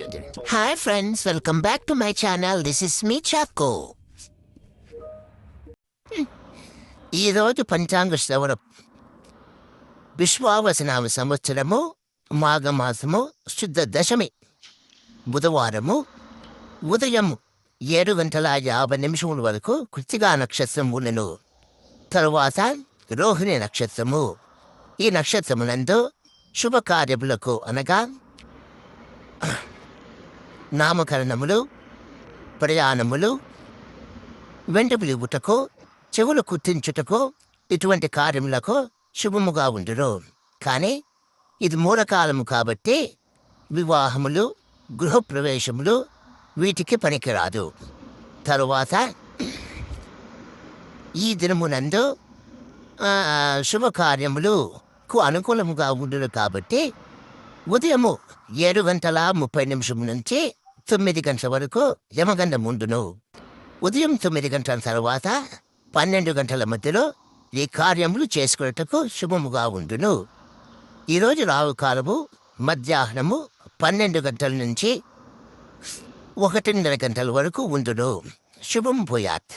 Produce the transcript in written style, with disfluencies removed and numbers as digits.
Hi friends, welcome back to my channel. This is me Chaco. ఈరోజు పంచాంగ శ్రవణం విశ్వావసనామ సంవత్సరము మాఘమాసము శుద్ధ దశమి బుధవారము ఉదయం 7:50 వరకు కృత్తికా నక్షత్రం ఉండెను. తరువాత రోహిణి నక్షత్రము. ఈ నక్షత్రమునందు శుభకార్యములకు అనగా నామకరణములు, ప్రయాణములు, వెంట్రుకలు పుట్టుటకు, చెవులు కుట్టించుటకు ఇటువంటి కార్యములకు శుభముగా ఉండును. కానీ ఇది మూలకాలము కాబట్టి వివాహములు, గృహప్రవేశములు వీటికి పనికిరాదు. తరువాత ఈ దినమునందు శుభకార్యములకు అనుకూలముగా ఉండును కాబట్టి ఉదయము 7:30 నుంచి 9 గంటల వరకు యమగండం ఉండును. ఉదయం 9 గంటల తర్వాత 12 గంటల మధ్యలో ఈ కార్యములు చేసుకున్నటకు శుభముగా ఉండును. ఈరోజు రావు కాలము మధ్యాహ్నము 12 గంటల నుంచి 1:30 గంటల వరకు ఉండును. శుభం భూయాత్.